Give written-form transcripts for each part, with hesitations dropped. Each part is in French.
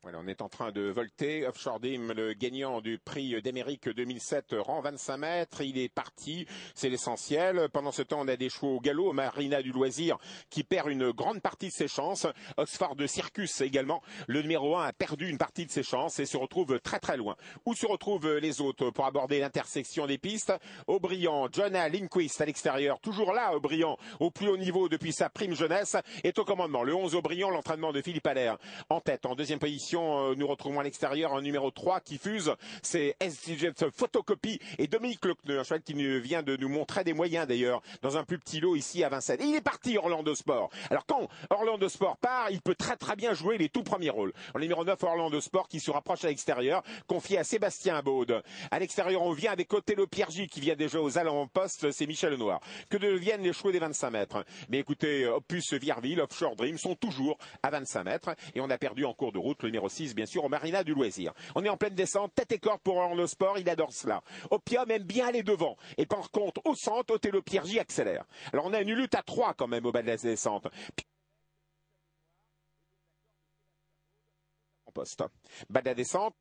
Voilà, on est en train de volter. Offshore Dream, le gagnant du prix d'Amérique 2007, rang 25 mètres. Il est parti, c'est l'essentiel. Pendant ce temps, on a des chevaux au galop. Marina du Loisir qui perd une grande partie de ses chances. Oxford de Circus également. Le numéro 1 a perdu une partie de ses chances et se retrouve très très loin. Où se retrouvent les autres pour aborder l'intersection des pistes? Aubriand, Jonah Lindquist à l'extérieur. Toujours là, Aubriand, au plus haut niveau depuis sa prime jeunesse, est au commandement. Le 11 Aubriand, l'entraînement de Philippe Allaire. En tête, en deuxième position, nous retrouvons à l'extérieur un numéro 3 qui fuse, c'est SDG Photocopie et Dominique Lecneux, un cheval qui vient de nous montrer des moyens d'ailleurs, dans un plus petit lot ici à Vincennes. Et il est parti Orlando Sport. Alors quand Orlando Sport part, il peut très très bien jouer les tout premiers rôles. Le numéro 9 Orlando Sport qui se rapproche à l'extérieur, confié à Sébastien Baude. À l'extérieur, on vient avec Othello Piergi qui vient déjà aux avant-postes, c'est Michel Lenoir. Que deviennent les chevaux des 25 mètres? Mais écoutez, Opus Virville, Offshore Dream sont toujours à 25 mètres et on a perdu en cours de route le numéro 6, bien sûr, au Marina du Loisir. On est en pleine descente, tête et corde pour Orlando Sport, il adore cela. Opium aime bien aller devant. Et par contre, au centre, Othello Piergi accélère. Alors on a une lutte à 3 quand même au bas de la descente. En poste. Bas de la descente.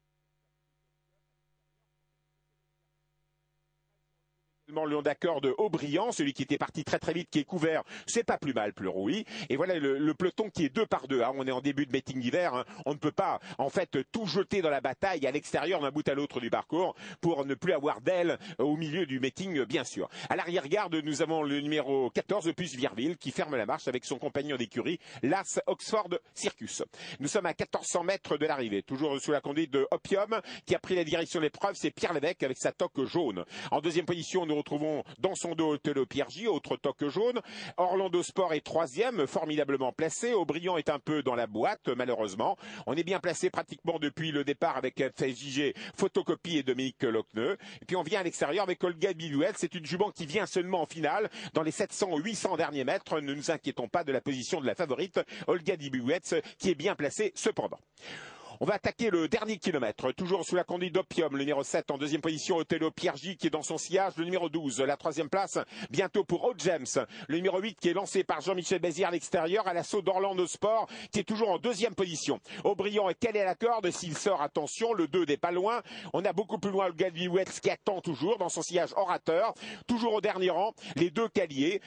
Le long d'accord de Aubriand, celui qui était parti très très vite, qui est couvert, c'est pas plus mal, Pleurouille. Et voilà le peloton qui est 2 par 2. Hein. On est en début de meeting d'hiver. Hein. On ne peut pas, en fait, tout jeter dans la bataille à l'extérieur d'un bout à l'autre du parcours pour ne plus avoir d'aile au milieu du meeting, bien sûr. À l'arrière-garde, nous avons le numéro 14, Opus Virville, qui ferme la marche avec son compagnon d'écurie, l'As Oxford Circus. Nous sommes à 1400 mètres de l'arrivée, toujours sous la conduite de Opium, qui a pris la direction de l'épreuve, c'est Pierre Lévesque avec sa toque jaune. En deuxième position, nous retrouvons dans son dos Othello Piergi, autre toque jaune. Orlando Sport est troisième, formidablement placé. Aubriand est un peu dans la boîte, malheureusement. On est bien placé pratiquement depuis le départ avec FJG, Photocopie et Dominique Lecneux. Et puis on vient à l'extérieur avec Olga Bidouet. C'est une jument qui vient seulement en finale. Dans les 700 ou 800 derniers mètres, ne nous inquiétons pas de la position de la favorite, Olga Bidouet, qui est bien placée cependant. On va attaquer le dernier kilomètre, toujours sous la conduite d'Opium, le numéro 7 en deuxième position, Othello Piergi qui est dans son sillage, le numéro 12, la troisième place, bientôt pour O James, le numéro 8 qui est lancé par Jean-Michel Bézières à l'extérieur, à l'assaut d'Orlando Sport, qui est toujours en deuxième position. Aubriand est calé à la corde, s'il sort, attention, le 2 n'est pas loin, on a beaucoup plus loin le Galviouex qui attend toujours dans son sillage orateur, toujours au dernier rang, les deux caliers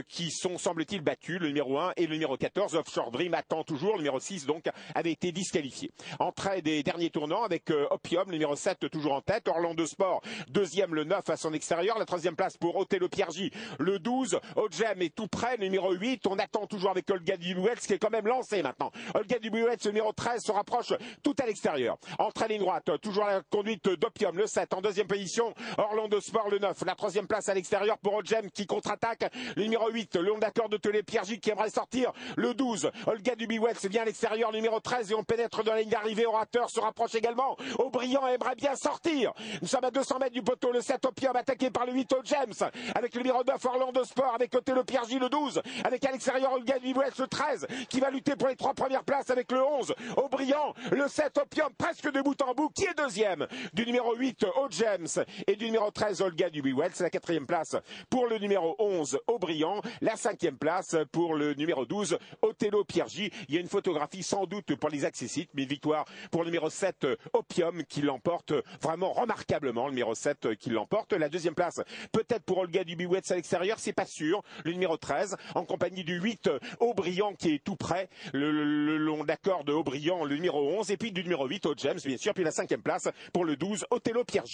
qui sont, semble-t-il, battus, le numéro 1 et le numéro 14, Offshore Dream attend toujours, le numéro 6 donc avait été disqualifié. Entrée des derniers tournants avec Opium, le numéro 7 toujours en tête, Orlando Sport, deuxième le 9 à son extérieur, la troisième place pour Othello Piergi, le 12, Ogem est tout près, le numéro 8, on attend toujours avec Olga Dubouets qui est quand même lancé maintenant. Olga Dubouets, le numéro 13, se rapproche tout à l'extérieur. Entrée ligne droite, toujours la conduite d'Opium, le 7 en deuxième position, Orlando Sport le 9, la troisième place à l'extérieur pour Ogem qui contre-attaque, le numéro 8, le long d'accord d'Othello Piergi qui aimerait sortir, le 12, Olga Dubouets vient à l'extérieur, le numéro 13 et on pénètre dans la ligne d'arrivée. Orateur se rapproche également. Aubriand aimerait bien sortir. Nous sommes à 200 mètres du poteau. Le 7 Opium attaqué par le 8 O James. Avec le numéro 9 Orlando Sport. Avec Othello Piergi le 12. Avec à l'extérieur Olga Dubouet le 13. Qui va lutter pour les 3 premières places avec le 11 Aubriand. Le 7 Opium presque de bout en bout. Qui est deuxième? Du numéro 8 O James. Et du numéro 13 Olga Dubouet. C'est la 4e place pour le numéro 11 Aubriand. La 5e place pour le numéro 12 Othello Piergi. Il y a une photographie sans doute pour les accessites. Mais victoire pour le numéro 7 Opium qui l'emporte vraiment remarquablement, le numéro 7 qui l'emporte. La deuxième place peut-être pour Olga Dubouet à l'extérieur, c'est pas sûr. Le numéro 13 en compagnie du 8 Aubriand qui est tout près, le long d'accord de Aubriand, le numéro 11 et puis du numéro 8 O James bien sûr, puis la 5e place pour le 12 Othello Piergi.